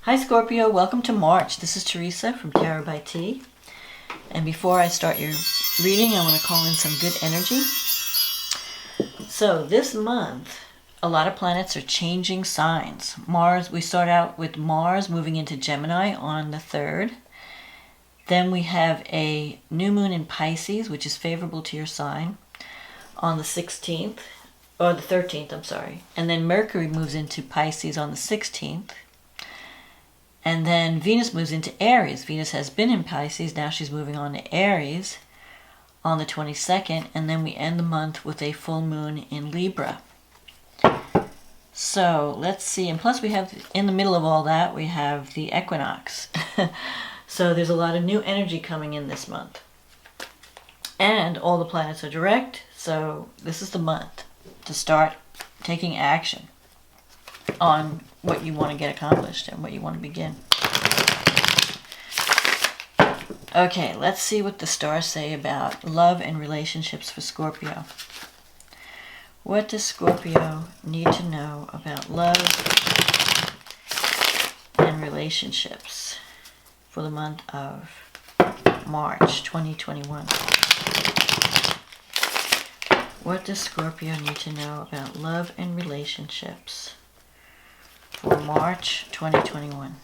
Hi Scorpio, welcome to March. This is Teresa from Tarot by T. And before I start your reading, I want to call in some good energy. So this month, a lot of planets are changing signs. Mars, we start out with Mars moving into Gemini on the 3rd. Then we have a new moon in Pisces, which is favorable to your sign, on the 16th, or the 13th, I'm sorry. And then Mercury moves into Pisces on the 16th. And then Venus moves into Aries. Venus has been in Pisces, now she's moving on to Aries on the 22nd, and then we end the month with a full moon in Libra. So let's see, and plus we have, in the middle of all that, we have the equinox. So there's a lot of new energy coming in this month. And all the planets are direct, so this is the month to start taking action on what you want to get accomplished and what you want to begin. Okay, let's see what the stars say about love and relationships for Scorpio. What does Scorpio need to know about love and relationships for the month of March 2021? What does Scorpio need to know about love and relationships for March 2021?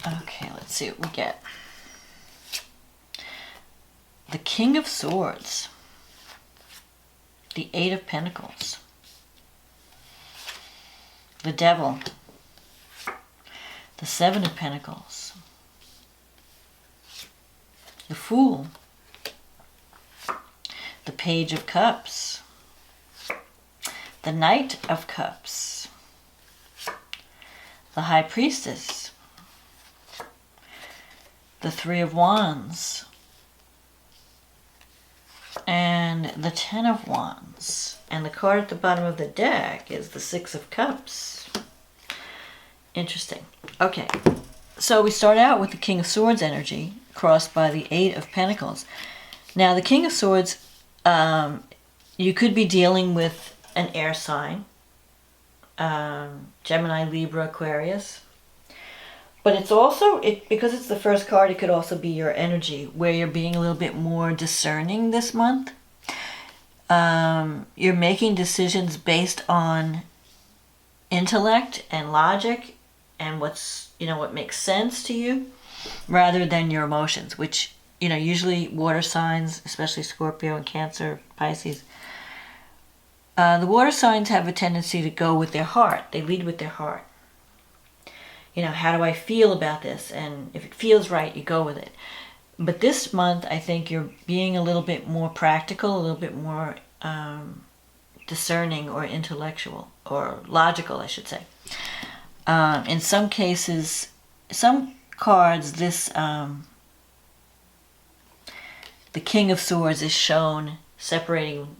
Okay, let's see what we get. The King of Swords. The Eight of Pentacles, the Devil, the Seven of Pentacles, the Fool, the Page of Cups, the Knight of Cups, the High Priestess, the Three of Wands, and the Ten of Wands. And the card at the bottom of the deck is the Six of Cups. Interesting. Okay, so we start out with the King of Swords energy crossed by the Eight of Pentacles. Now the King of Swords, you could be dealing with an air sign, Gemini, Libra, Aquarius. But it's also, because it's the first card, it could also be your energy, where you're being a little bit more discerning this month. You're making decisions based on intellect and logic and what makes sense to you, rather than your emotions, which, usually water signs, especially Scorpio and Cancer, Pisces, the water signs have a tendency to go with their heart. They lead with their heart. How do I feel about this? And if it feels right, you go with it. But this month, I think you're being a little bit more practical, a little bit more discerning or intellectual, or logical, I should say. In some cases, some cards, the King of Swords is shown separating,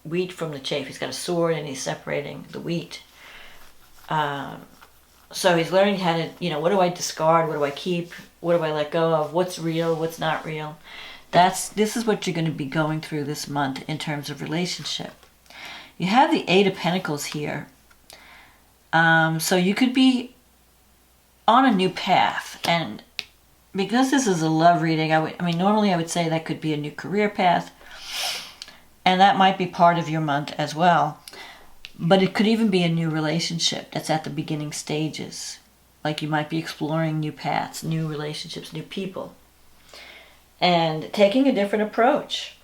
wheat from the chaff. He's got a sword and he's separating the wheat. So he's learning how to, what do I discard? What do I keep? What do I let go of? What's real? What's not real? This is what you're going to be going through this month in terms of relationship. You have the Eight of Pentacles here. So you could be on a new path. And because this is a love reading, normally I would say that could be a new career path. And that might be part of your month as well. But it could even be a new relationship that's at the beginning stages. Like you might be exploring new paths, new relationships, new people. And taking a different approach.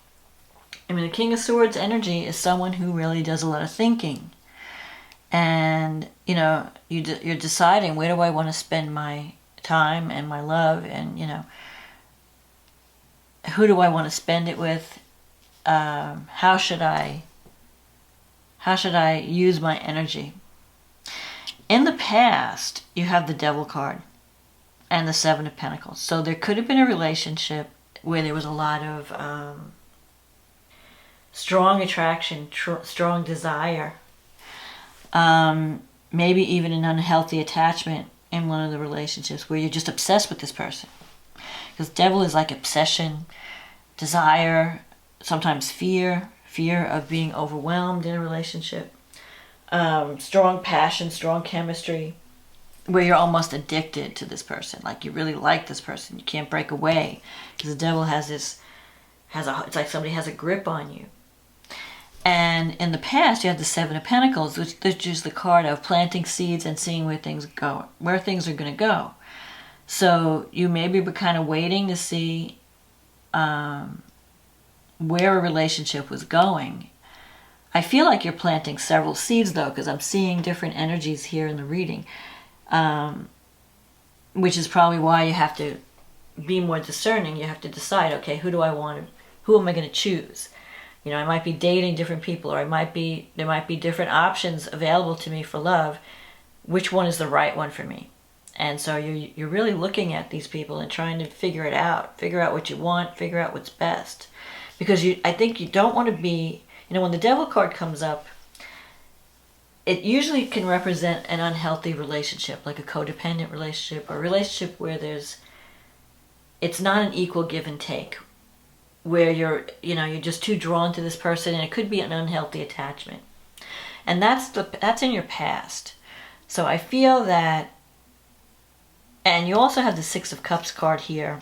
The King of Swords energy is someone who really does a lot of thinking. And, you're deciding, where do I want to spend my time and my love? And, who do I want to spend it with? How should I use my energy? In the past, you have the Devil card and the Seven of Pentacles. So there could have been a relationship where there was a lot of strong attraction, strong desire. Maybe even an unhealthy attachment in one of the relationships where you're just obsessed with this person. Because devil is like obsession, desire, sometimes fear of being overwhelmed in a relationship, strong passion, strong chemistry, where you're almost addicted to this person. Like you really like this person, you can't break away, because the devil it's like somebody has a grip on you. And in the past, you have the Seven of Pentacles, which is the card of planting seeds and seeing where things are going to go. So you maybe were kind of waiting to see where a relationship was going. I feel like you're planting several seeds, though, because I'm seeing different energies here in the reading, which is probably why you have to be more discerning. You have to decide, okay, who am I going to choose? You know, I might be dating different people, or there might be different options available to me for love. Which one is the right one for me? And so you're really looking at these people and trying to figure out what you want, figure out what's best. Because I think you don't want to be, when the devil card comes up, it usually can represent an unhealthy relationship, like a codependent relationship, or a relationship where it's not an equal give and take, where you're just too drawn to this person, and it could be an unhealthy attachment. And that's in your past. So I feel that, and you also have the Six of Cups card here,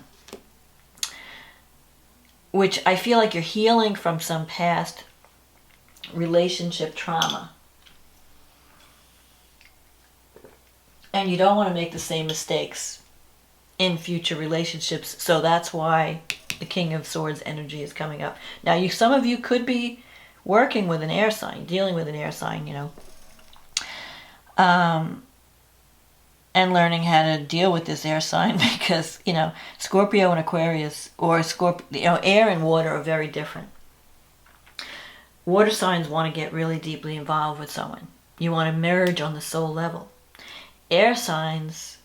which I feel like you're healing from some past relationship trauma. And you don't want to make the same mistakes in future relationships. So that's why the King of Swords energy is coming up. Now, some of you could be working with an air sign, dealing with an air sign, and learning how to deal with this air sign, because, Scorpio and Aquarius, or air and water are very different. Water signs want to get really deeply involved with someone. You want to merge on the soul level. Air signs,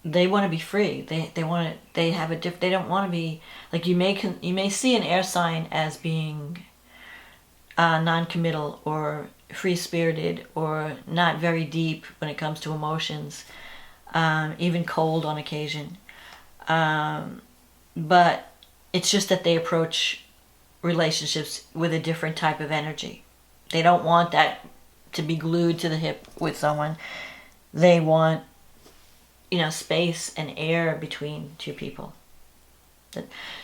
they want to be free. They don't want to be, like, you may see an air sign as being non-committal or free-spirited, or not very deep when it comes to emotions, even cold on occasion. But it's just that they approach relationships with a different type of energy. They don't want that to be glued to the hip with someone. They want, space and air between two people.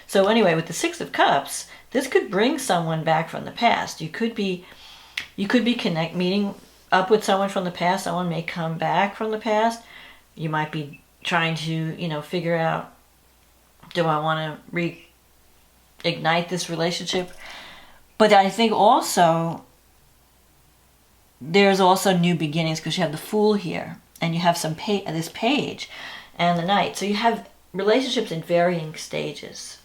So anyway, with the Six of Cups, this could bring someone back from the past. You could be meeting up with someone from the past. Someone may come back from the past. You might be trying to, figure out, do I want to reignite this relationship? But I think also, there's also new beginnings, because you have the Fool here, and you have this Page and the Knight. So you have relationships in varying stages.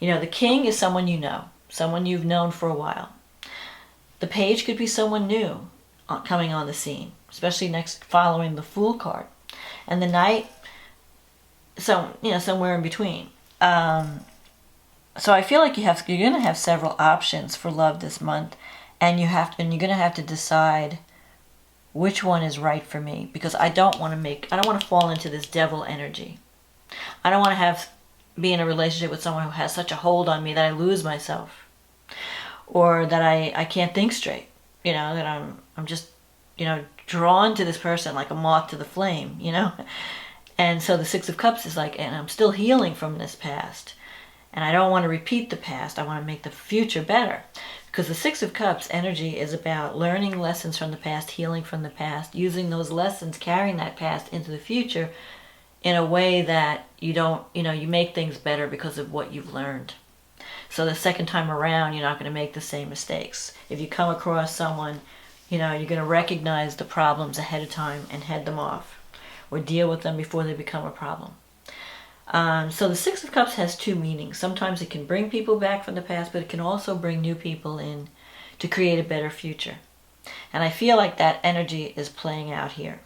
The King is someone someone you've known for a while. The Page could be someone new coming on the scene, especially following the Fool card. And the Knight, somewhere in between. So I feel like you're going to have several options for love this month, and you're going to have to decide which one is right for me, because I don't want to fall into this devil energy. I don't want to be in a relationship with someone who has such a hold on me that I lose myself, or that I can't think straight. That I'm just drawn to this person like a moth to the flame. And so the Six of Cups is like, and I'm still healing from this past, and I don't want to repeat the past. I want to make the future better, because the Six of Cups energy is about learning lessons from the past, healing from the past, using those lessons, carrying that past into the future in a way that you make things better because of what you've learned. So the second time around, you're not going to make the same mistakes. If you come across someone, you're going to recognize the problems ahead of time and head them off, or deal with them before they become a problem. So the Six of Cups has two meanings. Sometimes it can bring people back from the past, but it can also bring new people in to create a better future. And I feel like that energy is playing out here.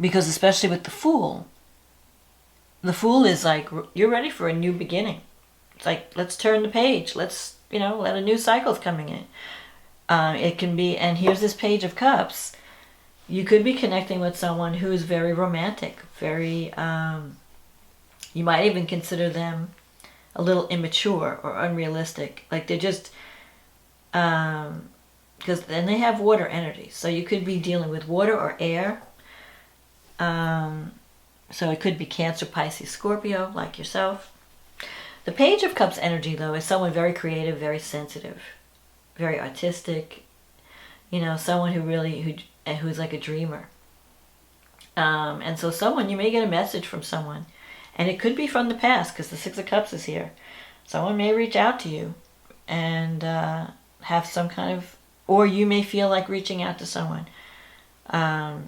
Because especially with the Fool is like, you're ready for a new beginning. It's like, let's turn the page. Let's let a new cycle's coming in. It can be, and here's this Page of Cups. You could be connecting with someone who is very romantic, very, you might even consider them a little immature or unrealistic. Like they're just, because then they have water energy. So you could be dealing with water or air. So it could be Cancer, Pisces, Scorpio, like yourself. The Page of Cups energy, though, is someone very creative, very sensitive, very artistic. Someone who's like a dreamer. And so you may get a message from someone, and it could be from the past, because the Six of Cups is here. Someone may reach out to you and have some kind of, or you may feel like reaching out to someone,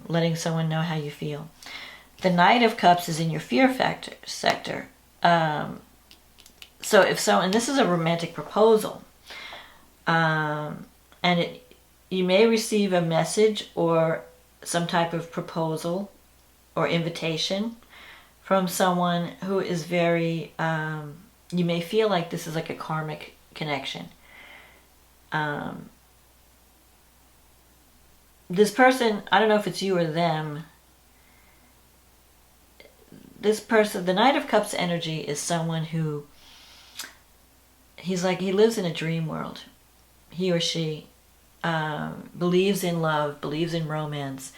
letting someone know how you feel. The Knight of Cups is in your fear sector. And this is a romantic proposal. You may receive a message or some type of proposal or invitation from someone who is very, you may feel like this is like a karmic connection. This person, I don't know if it's you or them. This person, the Knight of Cups energy is someone who, he lives in a dream world. He or she believes in love, believes in romance,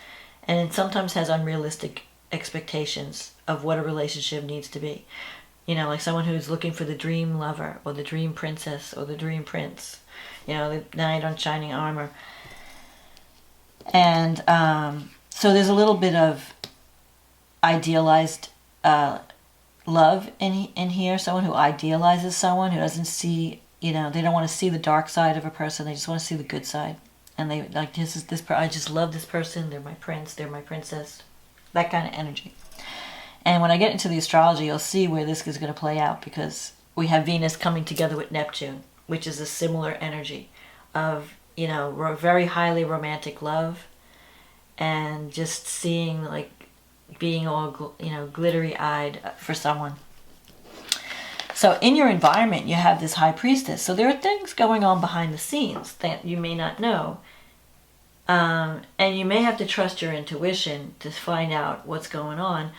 and sometimes has unrealistic expectations of what a relationship needs to be. Like someone who's looking for the dream lover or the dream princess or the dream prince. The knight on shining armor. And so there's a little bit of idealized love in here. Someone who idealizes someone, who doesn't see, they don't want to see the dark side of a person. They just want to see the good side. And they like, I just love this person. They're my prince. They're my princess. That kind of energy. And when I get into the astrology, you'll see where this is going to play out, because we have Venus coming together with Neptune, which is a similar energy of, very highly romantic love, and just seeing, like, being all, glittery-eyed for someone. So in your environment, you have this High Priestess. So there are things going on behind the scenes that you may not know. And you may have to trust your intuition to find out what's going on.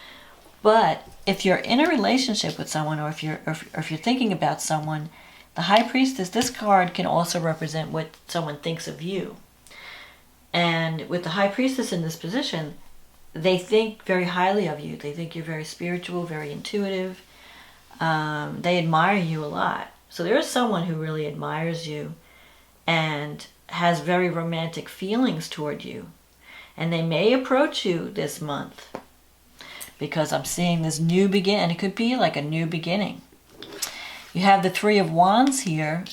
But if you're in a relationship with someone, or if you're thinking about someone, the High Priestess, this card can also represent what someone thinks of you. And with the High Priestess in this position, they think very highly of you. They think you're very spiritual, very intuitive. They admire you a lot. So there is someone who really admires you and has very romantic feelings toward you. And they may approach you this month, because I'm seeing this new beginning, and it could be like a new beginning. You have the Three of Wands here,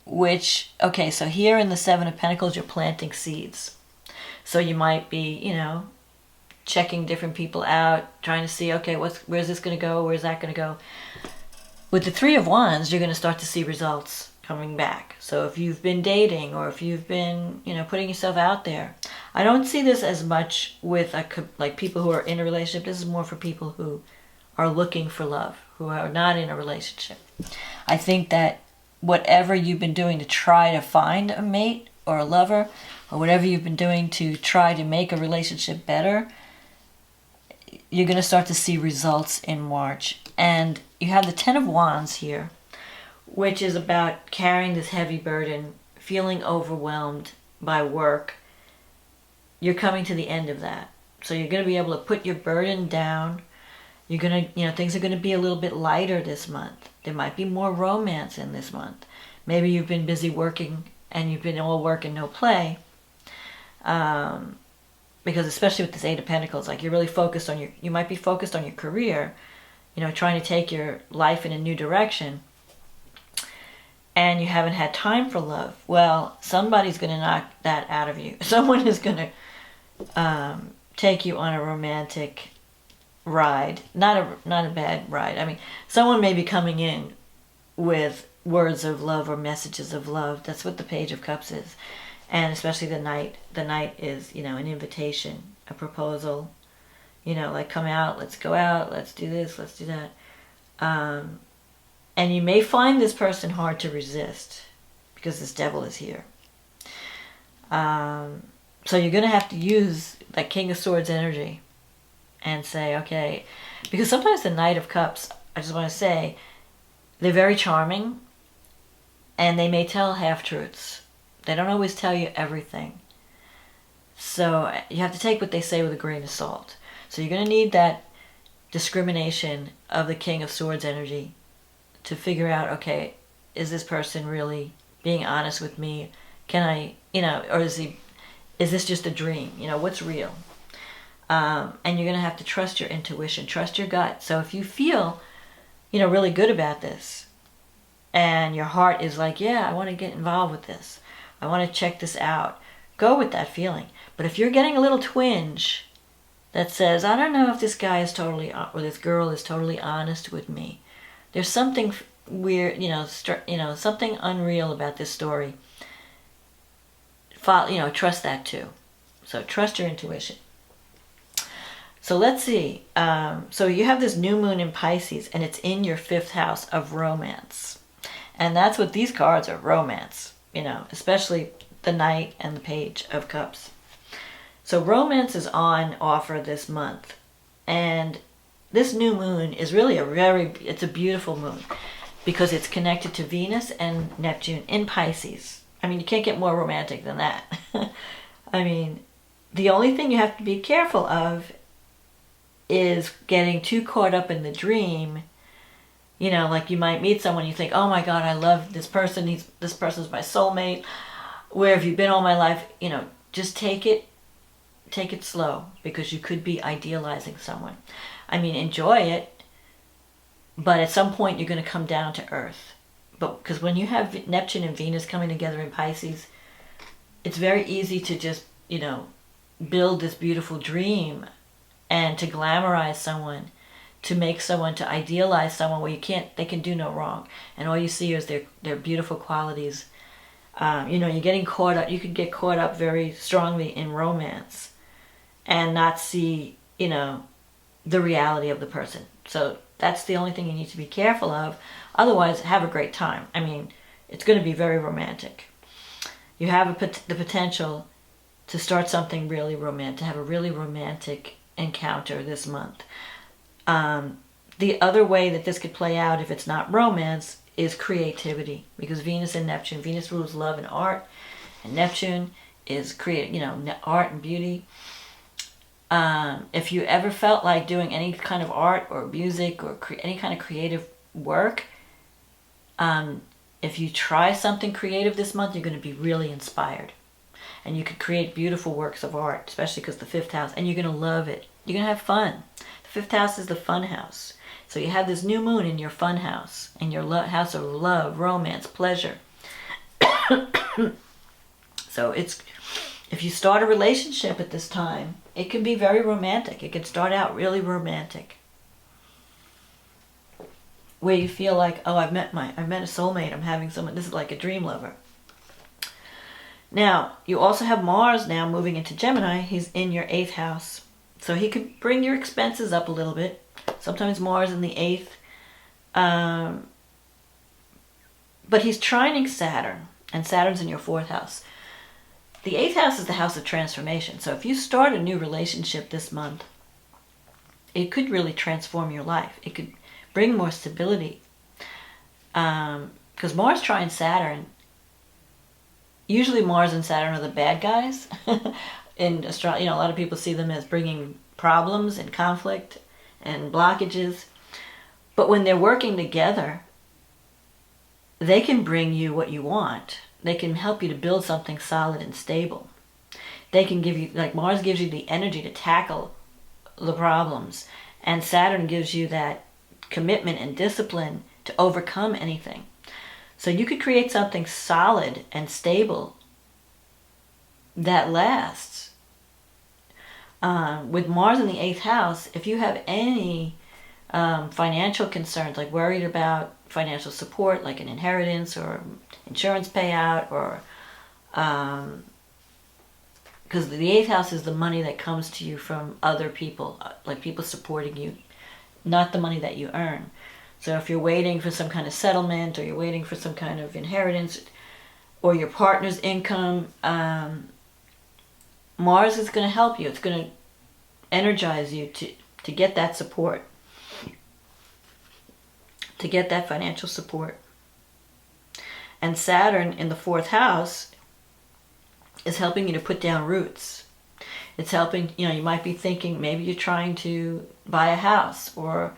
which, okay, so here in the Seven of Pentacles, you're planting seeds. So you might be, checking different people out, trying to see, okay, where's this going to go? Where's that going to go? With the Three of Wands, you're going to start to see results coming back. So if you've been dating, or if you've been, putting yourself out there, I don't see this as much with like people who are in a relationship. This is more for people who are looking for love, who are not in a relationship. I think that whatever you've been doing to try to find a mate or a lover, or whatever you've been doing to try to make a relationship better, you're going to start to see results in March. And you have the Ten of Wands here, which is about carrying this heavy burden, feeling overwhelmed by work. You're coming to the end of that. So you're going to be able to put your burden down. You're going to, things are going to be a little bit lighter this month. There might be more romance in this month. Maybe you've been busy working and you've been all work and no play. Because especially with this Eight of Pentacles, like you're really focused on you might be focused on your career, trying to take your life in a new direction. And you haven't had time for love. Well, somebody's going to knock that out of you. Someone is going to take you on a romantic ride. Not a bad ride. I mean, someone may be coming in with words of love or messages of love. That's what the Page of Cups is. And especially the Knight. The Knight is, an invitation, a proposal. Like, come out, let's go out, let's do this, let's do that. And you may find this person hard to resist. because this devil is here. So you're going to have to use that King of Swords energy and say, okay, because sometimes the Knight of Cups, I just want to say, they're very charming and they may tell half-truths. They don't always tell you everything. So you have to take what they say with a grain of salt. So you're going to need that discrimination of the King of Swords energy to figure out, okay, is this person really being honest with me? Can I, or is this just a dream? What's real? And you're going to have to trust your intuition, trust your gut. So if you feel, really good about this, and your heart is like, yeah, I want to get involved with this, I want to check this out, go with that feeling. But if you're getting a little twinge that says, I don't know if this guy is totally, or this girl is totally honest with me, there's something weird, something unreal about this story, trust that too. So trust your intuition. So let's see. So you have this new moon in Pisces, and it's in your 5th house of romance. And that's what these cards are, romance. Especially the Knight and the Page of Cups. So romance is on offer this month. And this new moon is really it's a beautiful moon because it's connected to Venus and Neptune in Pisces. I mean, you can't get more romantic than that. I mean, the only thing you have to be careful of is getting too caught up in the dream. Like you might meet someone, you think, oh my God, I love this person. This person's my soulmate. Where have you been all my life? Just take it slow, because you could be idealizing someone. I mean, enjoy it, but at some point you're going to come down to earth. But because when you have Neptune and Venus coming together in Pisces, it's very easy to just, build this beautiful dream and to glamorize someone, to make someone, to idealize someone where they can do no wrong. And all you see is their beautiful qualities. You're getting caught up, you could get caught up very strongly in romance and not see, the reality of the person. So that's the only thing you need to be careful of. Otherwise, have a great time. I mean, it's going to be very romantic. You have the potential to start something really romantic, to have a really romantic encounter this month. The other way that this could play out, if it's not romance, is creativity. Because Venus and Neptune, Venus rules love and art, and Neptune is art and beauty. If you ever felt like doing any kind of art or music or any kind of creative work, if you try something creative this month, you're going to be really inspired. And you could create beautiful works of art, especially because the 5th house, and you're going to love it. You're going to have fun. The 5th house is the fun house. So you have this new moon in your fun house, in your house of love, romance, pleasure. So if you start a relationship at this time, it can be very romantic. It can start out really romantic, where you feel like, oh, I've met a soulmate. I'm having someone. This is like a dream lover. Now, you also have Mars now moving into Gemini. He's in your 8th house. So he could bring your expenses up a little bit. Sometimes Mars in the 8th. But he's trining Saturn. And Saturn's in your 4th house. The 8th house is the house of transformation. So if you start a new relationship this month, it could really transform your life. It could bring more stability. Because Mars trines Saturn, usually Mars and Saturn are the bad guys. In astrology, a lot of people see them as bringing problems and conflict and blockages. But when they're working together, they can bring you what you want. They can help you to build something solid and stable. They can give you, like Mars gives you the energy to tackle the problems. And Saturn gives you that commitment and discipline to overcome anything. So you could create something solid and stable that lasts. With Mars in the 8th house, if you have any financial concerns, like worried about financial support, like an inheritance or insurance payout, or because the 8th house is the money that comes to you from other people, like people supporting you, not the money that you earn. So if you're waiting for some kind of settlement or you're waiting for some kind of inheritance, or your partner's income. Mars is going to help you. It's going to energize you to get that support, to get that financial support. And Saturn in the 4th house is helping you to put down roots. It's helping, you might be thinking maybe you're trying to buy a house or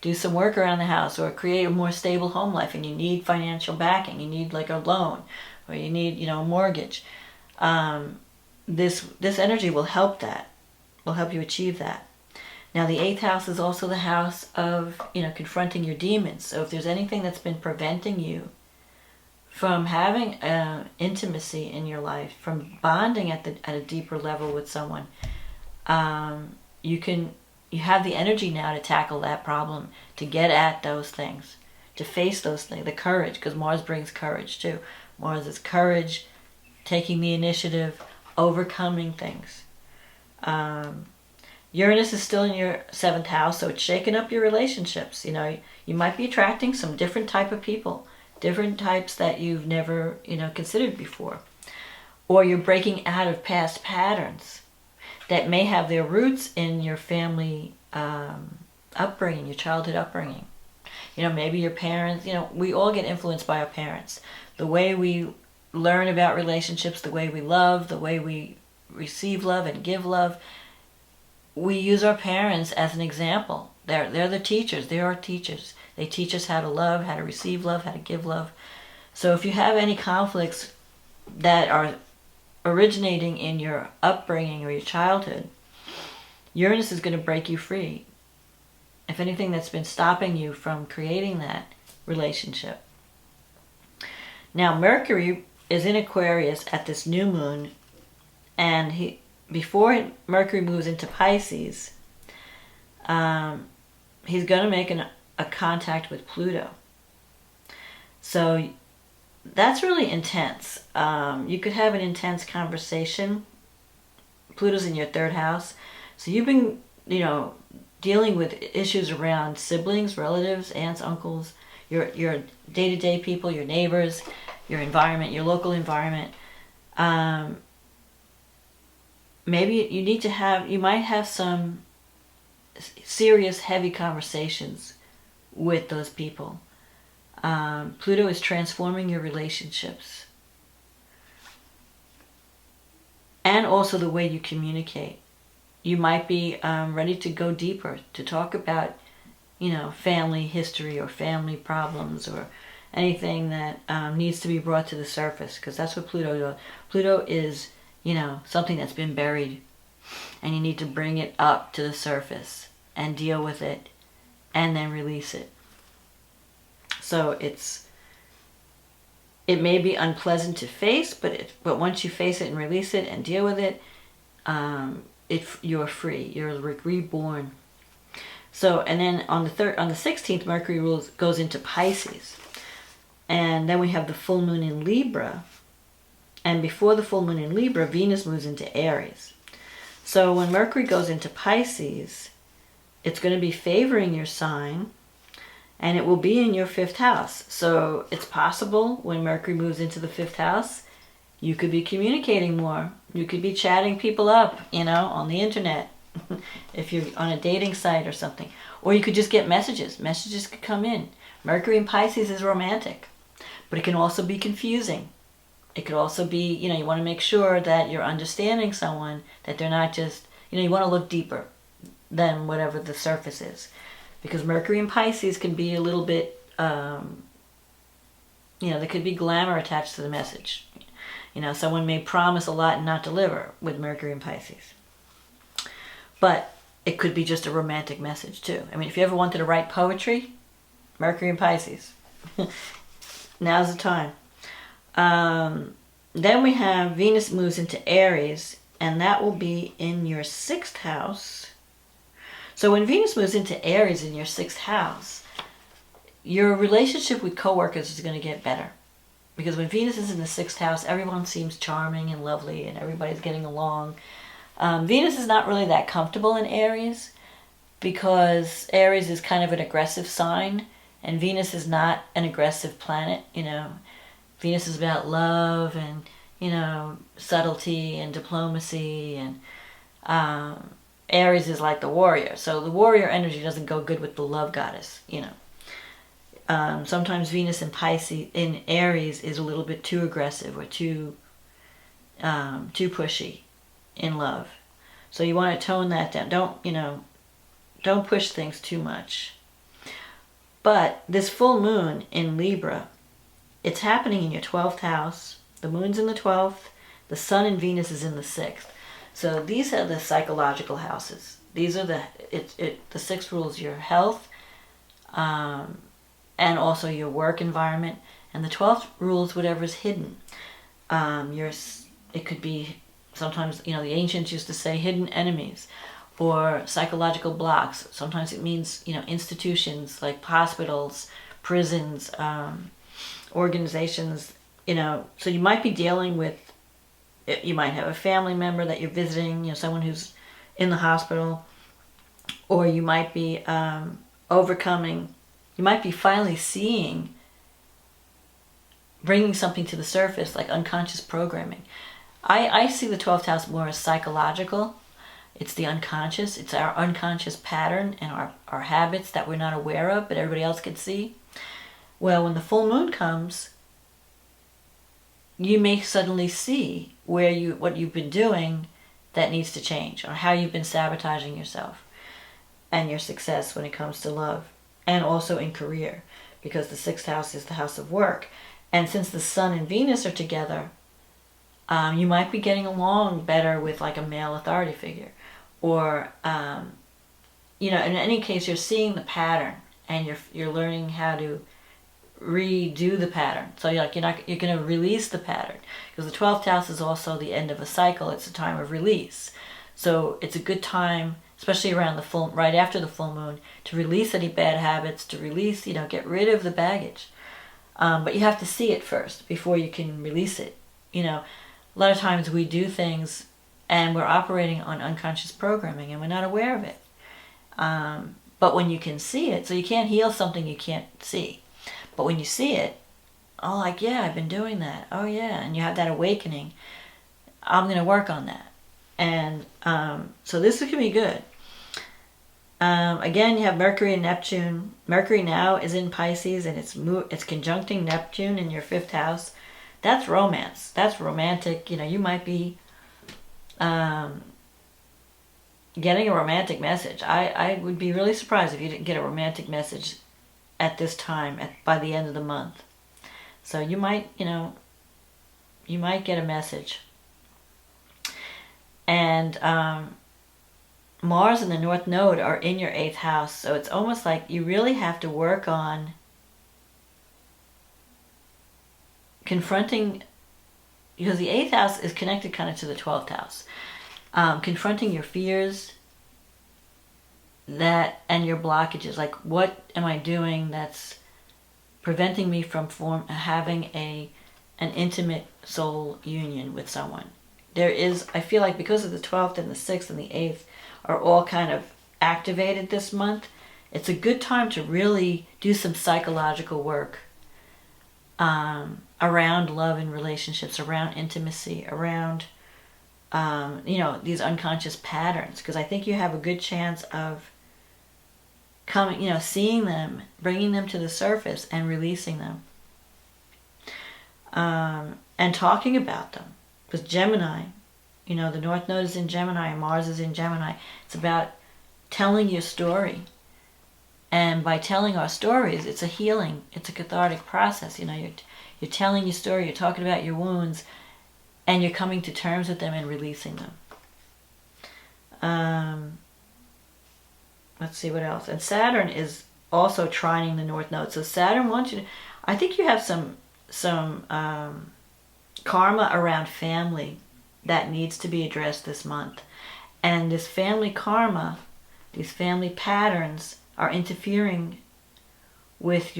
do some work around the house or create a more stable home life, and you need financial backing. You need like a loan, or you need, a mortgage. This energy will help that, will help you achieve that. Now the 8th house is also the house of, confronting your demons. So if there's anything that's been preventing you from having intimacy in your life, from bonding at a deeper level with someone, you have the energy now to tackle that problem, to get at those things, to face those things, the courage, because Mars brings courage too. Mars is courage, taking the initiative, overcoming things. Uranus is still in your 7th house, so it's shaking up your relationships. You might be attracting some different type of people, different types that you've never, considered before. Or you're breaking out of past patterns that may have their roots in your family upbringing, your childhood upbringing. Maybe your parents, we all get influenced by our parents. The way we learn about relationships, the way we love, the way we receive love and give love. We use our parents as an example. They're the teachers. They are teachers. They teach us how to love, how to receive love, how to give love. So if you have any conflicts that are originating in your upbringing or your childhood, Uranus is going to break you free. If anything that's been stopping you from creating that relationship. Now Mercury is in Aquarius at this new moon, and before Mercury moves into Pisces, he's going to make a contact with Pluto. So that's really intense. You could have an intense conversation. Pluto's in your 3rd house. So you've been, dealing with issues around siblings, relatives, aunts, uncles, your day-to-day people, your neighbors, your environment, your local environment. Maybe you might have some serious, heavy conversations with those people. Pluto is transforming your relationships. And also the way you communicate. You might be ready to go deeper, to talk about, family history or family problems or anything that needs to be brought to the surface, because that's what Pluto does. Pluto is, something that's been buried, and you need to bring it up to the surface and deal with it and then release it. So it may be unpleasant to face, but once you face it and release it and deal with it, you're free. You're reborn. So, and then on the 16th, Mercury goes into Pisces, and then we have the full moon in Libra. And before the full moon in Libra, Venus moves into Aries. So when Mercury goes into Pisces, it's going to be favoring your sign, and it will be in your 5th house. So it's possible when Mercury moves into the 5th house, you could be communicating more. You could be chatting people up, on the internet, if you're on a dating site or something. Or you could just get messages. Messages could come in. Mercury in Pisces is romantic, but it can also be confusing. It could also be, you want to make sure that you're understanding someone, that they're not just, you want to look deeper than whatever the surface is. Because Mercury in Pisces can be a little bit, there could be glamour attached to the message. Someone may promise a lot and not deliver with Mercury in Pisces. But it could be just a romantic message too. If you ever wanted to write poetry, Mercury in Pisces. Now's the time. Then we have Venus moves into Aries, and that will be in your 6th house. So when Venus moves into Aries in your 6th house, your relationship with coworkers is going to get better. Because when Venus is in the 6th house, everyone seems charming and lovely and everybody's getting along. Venus is not really that comfortable in Aries, because Aries is kind of an aggressive sign, and Venus is not an aggressive planet, Venus is about love and, you know, subtlety and diplomacy, and Aries is like the warrior. So the warrior energy doesn't go good with the love goddess, you know. Sometimes Venus in Pisces, in Aries, is a little bit too aggressive or too pushy in love. So you want to tone that down. Don't push things too much. But this full moon in Libra, it's happening in your 12th house. The moon's in the 12th. The sun and Venus is in the 6th. So these are the psychological houses. These are the 6 rules your health, and also your work environment. And the 12th rules whatever's hidden. It could be, sometimes, you know, the ancients used to say hidden enemies or psychological blocks. Sometimes it means, you know, institutions like hospitals, prisons, organizations, you know. So you might be dealing with, you might have a family member that you're visiting, you know, someone who's in the hospital, or you might be overcoming, you might be finally seeing, bringing something to the surface, like unconscious programming. I see the 12th house more as psychological. It's the unconscious. It's our unconscious pattern and our habits that we're not aware of, but everybody else can see. Well, when the full moon comes, you may suddenly see what you've been doing that needs to change, or how you've been sabotaging yourself and your success when it comes to love, and also in career, because the 6th house is the house of work. And since the sun and Venus are together, you might be getting along better with like a male authority figure, or you know, in any case, you're seeing the pattern and you're learning how to redo the pattern. So you're going to release the pattern, because the 12th house is also the end of a cycle. It's a time of release. So it's a good time, especially around right after the full moon, to release any bad habits, to release, you know, get rid of the baggage. But you have to see it first before you can release it. You know, a lot of times we do things and we're operating on unconscious programming and we're not aware of it. But when you can see it, so you can't heal something you can't see. But when you see it, oh, like, yeah, I've been doing that. Oh, yeah. And you have that awakening. I'm going to work on that. And so this can be good. Again, you have Mercury and Neptune. Mercury now is in Pisces, and it's conjuncting Neptune in your 5th house. That's romance. That's romantic. You know, you might be getting a romantic message. I would be really surprised if you didn't get a romantic message at this time, by the end of the month. So you might, you know, you might get a message. And Mars and the North Node are in your 8th house, so it's almost like you really have to work on confronting, because the 8th house is connected kind of to the 12th house. Confronting your fears and your blockages, like, what am I doing that's preventing me from having an intimate soul union with someone? I feel like because of the 12th and the 6th and the 8th are all kind of activated this month, it's a good time to really do some psychological work around love and relationships, around intimacy, around you know, these unconscious patterns, because I think you have a good chance of coming, you know, seeing them, bringing them to the surface and releasing them, and talking about them. Because Gemini, you know, the North Node is in Gemini and Mars is in Gemini. It's about telling your story. And by telling our stories, it's a healing, it's a cathartic process. You know, you're telling your story, you're talking about your wounds, and you're coming to terms with them and releasing them. Let's see what else. And Saturn is also trining the North Node. So Saturn wants you to, I think you have some karma around family that needs to be addressed this month. And this family karma, these family patterns are interfering with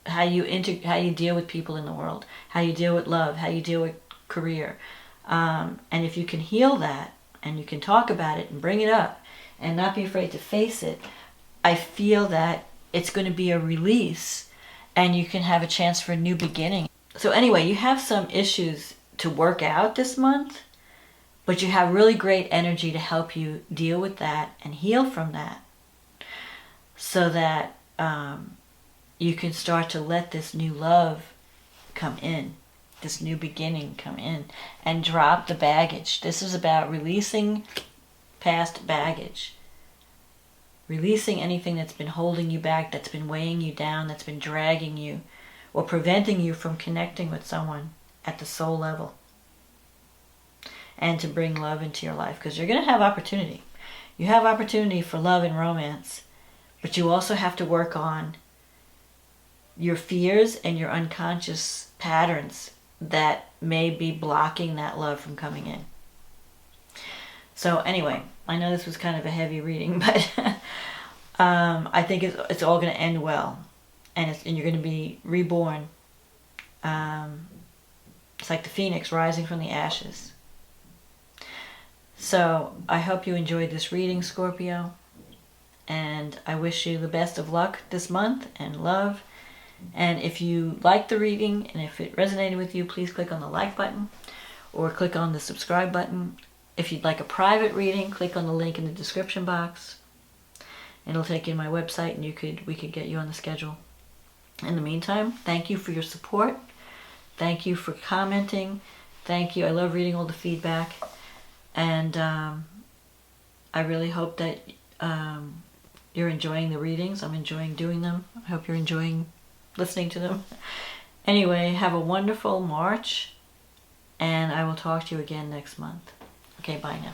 how you deal with people in the world, how you deal with love, how you deal with career. And if you can heal that, and you can talk about it and bring it up and not be afraid to face it, I feel that it's going to be a release, and you can have a chance for a new beginning. So anyway, you have some issues to work out this month, but you have really great energy to help you deal with that and heal from that, so that you can start to let this new love come in, this new beginning come in, and drop the baggage. This is about releasing past baggage, releasing anything that's been holding you back, that's been weighing you down, that's been dragging you, or preventing you from connecting with someone at the soul level, and to bring love into your life, because you're going to have opportunity. You have opportunity for love and romance, but you also have to work on your fears and your unconscious patterns that may be blocking that love from coming in. So anyway, I know this was kind of a heavy reading, but I think it's all going to end well, and you're going to be reborn. It's like the phoenix rising from the ashes. So I hope you enjoyed this reading, Scorpio, and I wish you the best of luck this month and love. And if you liked the reading and if it resonated with you, please click on the like button or click on the subscribe button. If you'd like a private reading, click on the link in the description box. It'll take you to my website, and we could get you on the schedule. In the meantime, thank you for your support. Thank you for commenting. Thank you. I love reading all the feedback. And I really hope that you're enjoying the readings. I'm enjoying doing them. I hope you're enjoying listening to them. Anyway, have a wonderful March, and I will talk to you again next month. Okay, bye now.